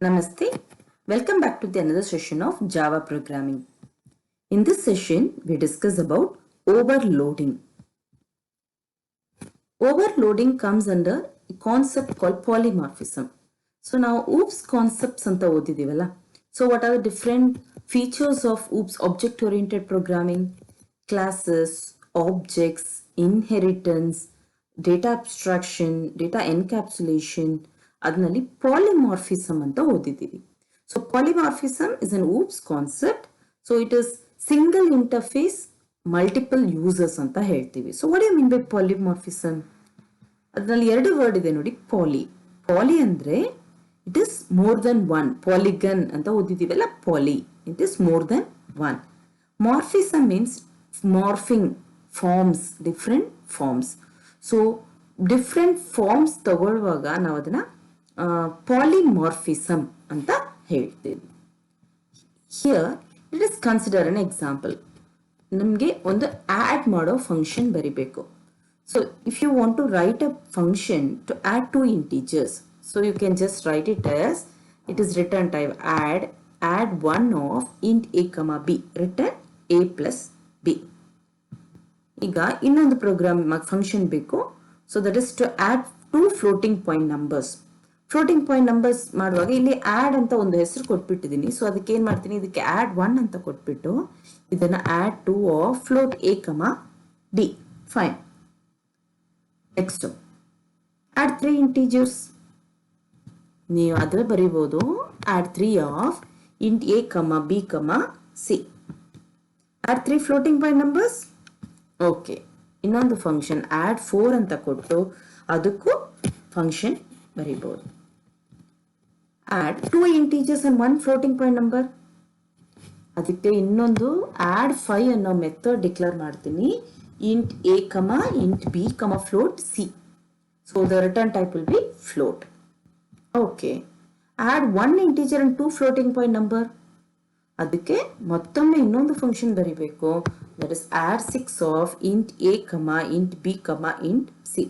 Namaste. Welcome back to the another session of Java programming. In this session, we discuss about overloading. Overloading comes under a concept called polymorphism. So now OOPS concepts anta odidivalla. So what are the different features of OOPS object-oriented programming? Classes, objects, inheritance, data abstraction, data encapsulation, adnalli polymorphism anta ಓದಿದ್ದೀವಿ. So polymorphism is an OOPS concept. So it is single interface, multiple users ಅಂತ ಹೇಳ್ತೀವಿ. So what do you mean by polymorphism? ಅದರಲ್ಲಿ ಎರಡು word ಇದೆ ನೋಡಿ. Poly ಅಂದ್ರೆ it is more than one. Polygon ಅಂತ ಓದಿದ್ದೀವಲ್ಲ, poly, it is more than one. Morphism means morphing forms, different forms. So different forms ತಗೊಳ್ಳುವಾಗ ನಾವು ಅದನ್ನ ಪಾಲಿಮಾರ್ಫಿಸಮ್ ಅಂತ ಹೇಳ್ತೀವಿ. Here let us consider an example. ನಮಗೆ ಒಂದು ಆಡ್ ಮಾಡೋ ಫಂಕ್ಷನ್ ಬರಿಬೇಕು. So if you want to write a function to add two integers, so you can just write it as, it is return type add one of int a comma b, return a plus b. ಈಗ ಇನ್ನೊಂದು program function ಬೇಕು. So that is to add two floating point numbers. Floating point numbers ಮಾಡುವಾಗ ಇಲ್ಲಿ add ಅಂತ ಒಂದು ಹೆಸರು ಕೊಟ್ಬಿಟ್ಟಿದ್ದೀನಿ. So ಅದಕ್ಕೆ ಏನ್ ಮಾಡ್ತೀನಿ, ಇದಕ್ಕೆ ಆಡ್ ಒನ್ ಅಂತ ಕೊಟ್ಬಿಟ್ಟು ಇದನ್ನ add two of float a comma b. Fine. Next add 3 integers. ನೀವು ಅದ್ರ ಬರೀಬಹುದು add 3 of int a comma b comma c. Add 3 floating point numbers. Okay. ಇನ್ನೊಂದು ಫಂಕ್ಷನ್ ಆಡ್ 4 ಅಂತ ಕೊಟ್ಟು ಅದಕ್ಕೂ ಫಂಕ್ಷನ್ ಬರೀಬಹುದು. Add 2 integers and 1 floating point number. ಅದಕ್ಕೆ ಇನ್ನೊಂದು ಆಡ್ 5 ಅನ್ನೋ ಮೆಥಡ್ ಡಿಕ್ಲೇರ್ ಮಾಡ್ತೀನಿ. int a comma int b comma float c. So the return type will be float. Okay. Add 1 integer and 2 floating point number. ಅದಕ್ಕೆ ಮತ್ತೊಮ್ಮೆ ಇನ್ನೊಂದು function ಬರಿಬೇಕು. That is add 6 of int a comma int b comma int c.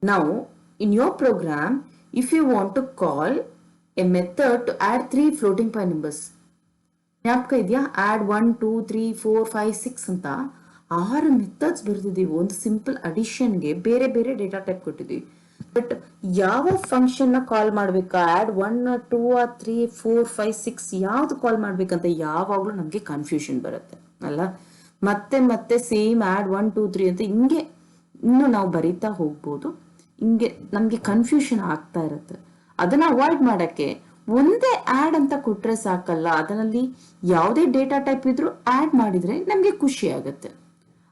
Now in your program, if you want to call a method to add 3 floating point numbers, ಜ್ಞಾಪಕ ಇದೆಯಾ? add 1 2 3 4 5 6 ಅಂತ 6 methods ಬರೆದಿದ್ದೀವಿ. ಒಂದು simple ಅಡಿಷನ್ಗೆ ಬೇರೆ ಬೇರೆ data type ಕೊಟ್ಟಿದ್ದೀವಿ. But ಯಾವ function ನ ಕಾಲ್ ಮಾಡ್ಬೇಕಾ, ಆಡ್ 1 2 3 4 5 6 ಯಾವ್ದು ಕಾಲ್ ಮಾಡ್ಬೇಕಂತ ಯಾವಾಗ್ಲೂ ನಮ್ಗೆ ಕನ್ಫ್ಯೂಷನ್ ಬರುತ್ತೆ ಅಲ್ಲ. ಮತ್ತೆ ಮತ್ತೆ ಸೇಮ್ ಆಡ್ 1 2 3 ಅಂತ ಹಿಂಗೆ ಇನ್ನು ನಾವು ಬರೀತಾ ಹೋಗ್ಬೋದು. ಹಿಂಗೆ ನಮ್ಗೆ ಕನ್ಫ್ಯೂಷನ್ ಆಗ್ತಾ ಇರುತ್ತೆ. ಅದನ್ನ ಅವಾಯ್ಡ್ ಮಾಡಕ್ಕೆ ಒಂದೇ ಆಡ್ ಅಂತ ಕೊಟ್ರೆ ಸಾಕಲ್ಲ. ಅದರಲ್ಲಿ ಯಾವುದೇ ಡೇಟಾ ಟೈಪ್ ಇದ್ರೂ ಆಡ್ ಮಾಡಿದ್ರೆ ನಮ್ಗೆ ಖುಷಿ ಆಗುತ್ತೆ.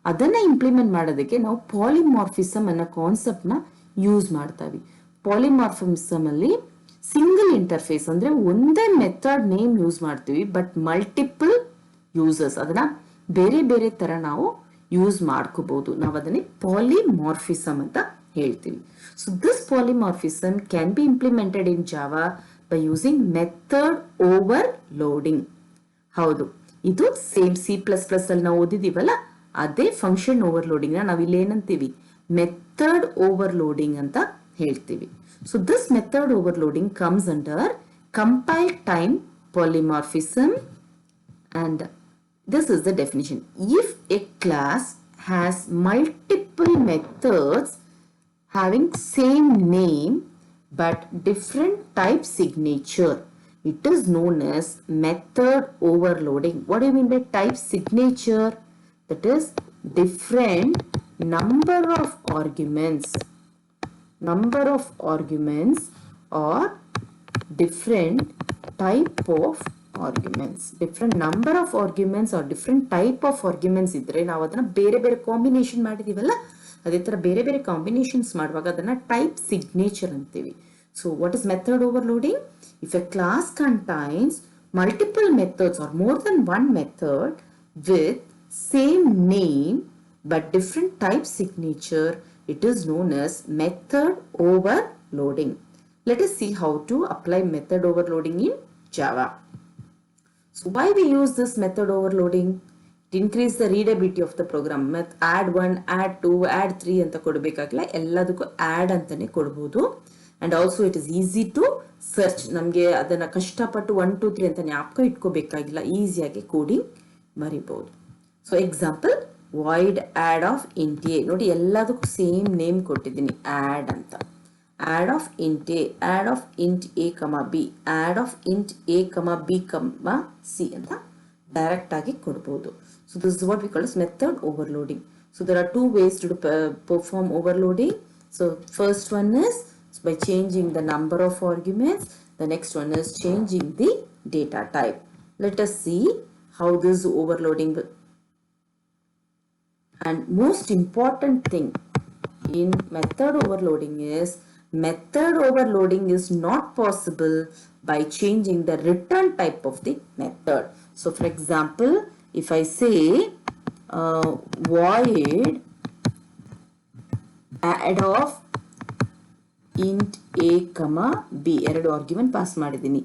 ಅದನ್ನ ಇಂಪ್ಲಿಮೆಂಟ್ ಮಾಡೋದಕ್ಕೆ ನಾವು ಪಾಲಿಮಾರ್ಫಿಸಮ್ ಅನ್ನೋ ಕಾನ್ಸೆಪ್ಟ್ ನ ಯೂಸ್ ಮಾಡ್ತಾವಿ. ಪಾಲಿಮಾರ್ಫಿಸಮ್ ಅಲ್ಲಿ ಸಿಂಗಲ್ ಇಂಟರ್ಫೇಸ್ ಅಂದ್ರೆ ಒಂದೇ ಮೆಥಡ್ ನೇಮ್ ಯೂಸ್ ಮಾಡ್ತೀವಿ, ಬಟ್ ಮಲ್ಟಿಪಲ್ ಯೂಸರ್ಸ್ ಅದನ್ನ ಬೇರೆ ಬೇರೆ ತರ ನಾವು ಯೂಸ್ ಮಾಡ್ಕೋಬಹುದು. ನಾವು ಅದನ್ನೇ ಪಾಲಿಮಾರ್ಫಿಸಮ್ ಅಂತ ಹೇಳ್ತೀವಿ. So this polymorphism can be implemented in Java by using method overloading. ಹೌದು, ಇದು ಸೇಮ್ C++ ಅಲ್ಲಿ ನಾವು ಓದಿದೀವಲ್ಲ, ಅದೇ ಫಂಕ್ಷನ್ ಓವರ್ಲೋಡಿಂಗ್ ನ ನಾವು ಇಲ್ಲಿ ಏನಂತೀವಿ, ಮೆಥಡ್ ಓವರ್ಲೋಡಿಂಗ್ ಅಂತ ಹೇಳ್ತೀವಿ. So this method overloading comes under compile time polymorphism and this is the definition. If A class has multiple methods having same name but different type signature, it is known as method overloading. What do you mean by type signature? That is different number of arguments or different type of arguments. Different number of arguments or different type of arguments ಇದ್ರೆ ನಾವು ಅದನ್ನ ಬೇರೆ ಬೇರೆ combination ಮಾಡಿದೀವಲ್ಲ, ಅದೇ ತರ ಬೇರೆ ಬೇರೆ combinations ಮಾಡುವಾಗ ಅದನ್ನ ಟೈಪ್ ಸಿಗ್ನೇಚರ್ ಅಂತೀವಿ. So what is method overloading? If A class contains multiple methods are more than one method with same name but different type signature, it is known as method overloading. Let us see how to apply method overloading in Java. So why we use this method overloading? It increase the readability of the program. add 1 add 2 add 3 ಅಂತ ಕೊಡಬೇಕಾಗಿಲ್ಲ, ಎಲ್ಲದಕ್ಕೂ add ಅಂತಾನೆ ಕೊಡಬಹುದು. And also it is easy to search, ನಮಗೆ ಅದನ್ನ ಕಷ್ಟಪಟ್ಟು 1 2 3 ಅಂತ ಜ್ಞಾಪಕ ಇಟ್ಕೋಬೇಕಾಗಿಲ್ಲ, ಈಸಿಯಾಗಿ ಕೋಡಿಂಗ್ ಬರಿಬಹುದು. So example void add of int A, ನೋಡಿ ಎಲ್ಲದಕ್ಕೂ ಸೇಮ್ ನೇಮ್ ಕೊಟ್ಟಿದ್ದೀನಿ, ಆಡ್ ಅಂತ. Add of int A, add of int A comma B, add of int A comma B comma C ಅಂತ ಡೈರೆಕ್ಟ್ ಆಗಿ ಕೊಡ್ಬೋದು. So this is what we call as method overloading. So there are two ways to perform overloading. So first one is by changing the number of arguments. The next one is changing the data type. Let us see how this overloading will. And most important thing in method overloading is not possible by changing the return type of the method. So for example, if I say void add of int a comma b, ಎರಡು argument pass ಮಾಡಿದ್ದೀನಿ.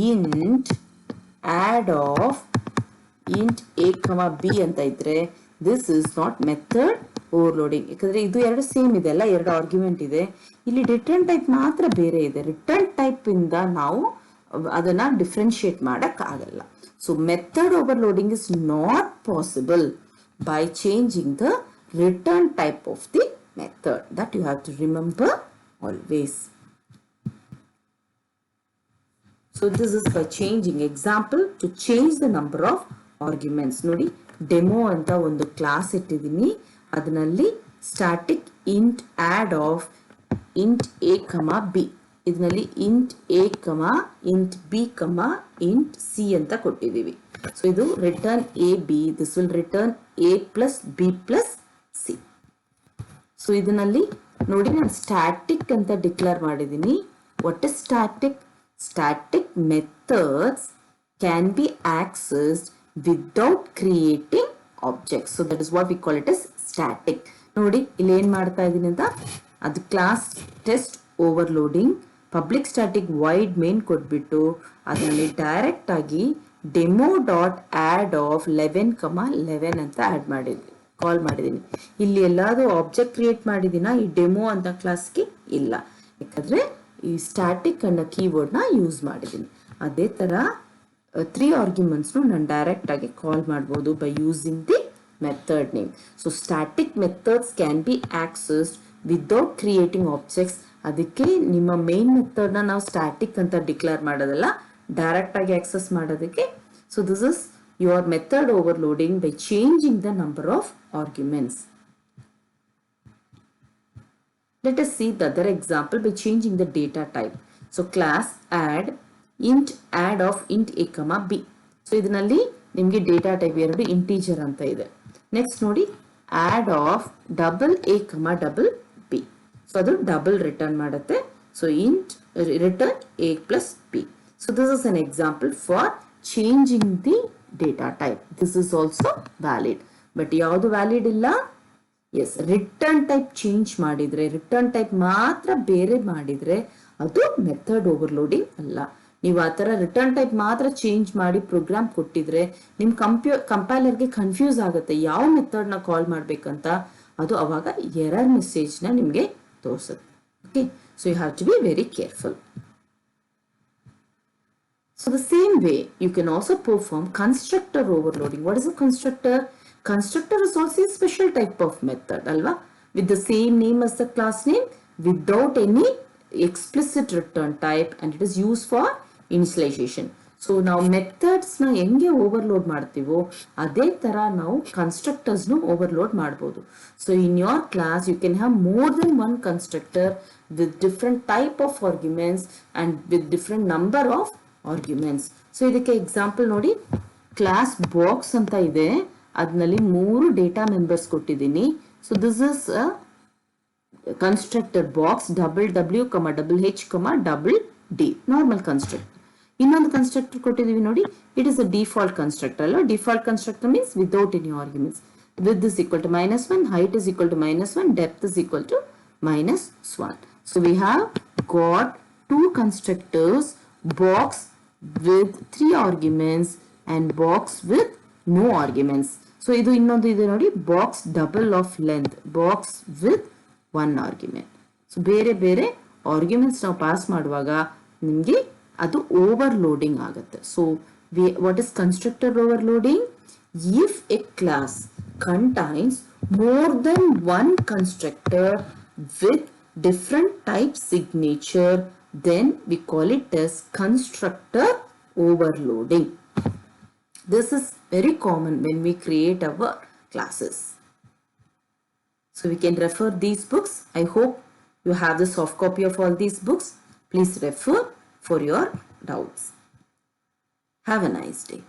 int add of int a comma b ಅಂತ ಇದ್ರೆ this is not method overloading. ಯಾಕಂದ್ರೆ ಇದು ಎರಡು same ಇದೆ ಅಲ್ಲ, ಎರಡು ಆರ್ಗ್ಯುಮೆಂಟ್ ಇದೆ. ಇಲ್ಲಿ ರಿಟರ್ನ್ ಟೈಪ್ ಮಾತ್ರ ಬೇರೆ ಇದೆ. ರಿಟರ್ನ್ ಟೈಪ್ ಇಂದ ನಾವು ಅದನ್ನ ಡಿಫ್ರೆನ್ಶಿಯೇಟ್ ಮಾಡಕ್ ಆಗಲ್ಲ. So method overloading is not possible by changing the return type of the method. That you have to remember always. So this is by changing. Example, to change the number of arguments. ನೋಡಿ demo ಅಂತ ಒಂದು class ಇಟ್ಟಿದ್ದೀನಿ, ಅದರಲ್ಲಿ static int add of int A comma b, ಇದರಲ್ಲಿ int A comma int b comma int c ಅಂತ ಕೊಟ್ಟಿದ್ದೀವಿ. So ಇದು return a b, this will return a plus b plus c. So ಇದರಲ್ಲಿ ನೋಡಿ ನಾನು ಸ್ಟ್ಯಾಟಿಕ್ ಅಂತ ಡಿಕ್ಲೇರ್ ಮಾಡಿದ್ದೀನಿ. What is static? Static methods can be accessed without creating objects. So that is what we call it is static. ನೋಡಿ ಇಲ್ಲಿ ಏನ್ ಮಾಡ್ತಾ ಇದ್ದೀನಿ ಅಂತ, ಅದು class test overloading public static wide main ಕೊಟ್ಬಿಟ್ಟು ಅದರಲ್ಲಿ ಡೈರೆಕ್ಟ್ ಆಗಿ ಡೆಮೋ ಡಾಟ್ ಆಡ್ ಆಫ್ 11,11 ಅಂತ ಆಡ್ ಮಾಡಿದ್ವಿ, ಕಾಲ್ ಮಾಡಿದ್ದೀನಿ. ಇಲ್ಲಿ ಎಲ್ಲಾದ್ರೂ ಆಬ್ಜೆಕ್ಟ್ ಕ್ರಿಯೇಟ್ ಮಾಡಿದೀನ ಈ ಡೆಮೋ ಅಂತ ಕ್ಲಾಸ್ಗೆ? ಇಲ್ಲ, ಯಾಕಂದ್ರೆ ಈ ಸ್ಟ್ಯಾಟಿಕ್ ಅನ್ನೋ ಕೀವರ್ಡ್ ನ ಯೂಸ್ ಮಾಡಿದ್ದೀನಿ. ಅದೇ ತರ 3 ಆರ್ಗ್ಯುಮೆಂಟ್ಸ್ ನಾನು ಡೈರೆಕ್ಟ್ ಆಗಿ ಕಾಲ್ ಮಾಡಬಹುದು by using the method name. So static methods can be accessed without creating objects. ಅದಕ್ಕೆ ನಿಮ್ಮ ಮೇನ್ ಮೆಥಡ್ ನ ನಾವು ಸ್ಟ್ಯಾಟಿಕ್ ಅಂತ ಡಿಕ್ಲೇರ್ ಮಾಡೋದಲ್ಲ, ಡೈರೆಕ್ಟ್ ಆಗಿ ಆಕ್ಸೆಸ್ ಮಾಡೋದಕ್ಕೆ. So this is your method overloading by changing the number of arguments. Let us see the other example by changing the data type. So class add int add of int a comma b. So ಇದರಲ್ಲಿ ನಿಮಗೆ data type ಎರಡು integer ಅಂತ ಇದೆ. Next ನೋಡಿ add of double a comma double b. So ಅದು double return ಮಾಡುತ್ತೆ. So int return a plus b. So this is an example for changing the data type. This is also valid. But ಯಾವುದು valid ಇಲ್ಲ? S, return type change ಮಾಡಿದ್ರೆ, return type ಮಾತ್ರ ಬೇರೆ ಮಾಡಿದ್ರೆ ಅದು method overloading ಅಲ್ಲ. ನೀವು ಆ ತರ ರಿಟರ್ನ್ ಟೈಪ್ ಮಾತ್ರ ಚೇಂಜ್ ಮಾಡಿ ಪ್ರೋಗ್ರಾಮ್ ಕೊಟ್ಟಿದ್ರೆ ನಿಮ್ ಕಂಪೈಲರ್ಗೆ ಕನ್ಫ್ಯೂಸ್ ಆಗುತ್ತೆ ಯಾವ ಮೆಥಡ್ ನ ಕಾಲ್ ಮಾಡ್ಬೇಕಂತ. ಅದು ಅವಾಗ ಎರರ್ ಮೆಸೇಜ್ ನ ನಿಮ್ಗೆ ತೋರಿಸುತ್ತೆ. Okay, so you have to be very careful. So the same way you can also perform constructor overloading. What is a constructor? Constructor is also a special type of method, alva, with the same name as the class name without any explicit return type, and it is used for initialization. So now methods na henge overload ಮಾಡ್ತೀವೋ ಅದೇ ತರ ನಾವು constructors nu overload ಮಾಡಬಹುದು. So in your class you can have more than one constructor with different type of arguments and with different number of arguments. So ಇದಕ್ಕೆ example ನೋಡಿ, class box ಅಂತ ಇದೆ, ಅದರಲ್ಲಿ 3 ಡೇಟಾ ಮೆಂಬರ್ಸ್ ಕೊಟ್ಟಿದ್ದೀನಿ. So this is constructor box double double h, double d, normal constructor. ಇನ್ನೊಂದು constructor ಕೊಟ್ಟಿದ್ದೀವಿ ನೋಡಿ, it is a default constructor ಅಲ್ಲ. Default constructor means without any arguments. Width is equal to -1, height is equal to -1, depth is equal to -1. So we have got 2 constructors, box with 3 arguments and box with no arguments. So ಇದು ಇನ್ನೊಂದು ಇದೆ ನೋಡಿ, box double of length, box with 1 argument. So ಬೇರೆ ಬೇರೆ arguments ನಾವು pass ಮಾಡುವಾಗ ನಿಮಗೆ ಅದು ಓವರ್ಲೋಡಿಂಗ್ ಆಗುತ್ತೆ. So what is constructor overloading? If A class contains more than one constructor with different type signature, then we call it as constructor overloading. This is very common when we create our classes. So we can refer these books. I hope you have the soft copy of all these books. Please refer for your doubts. Have a nice day.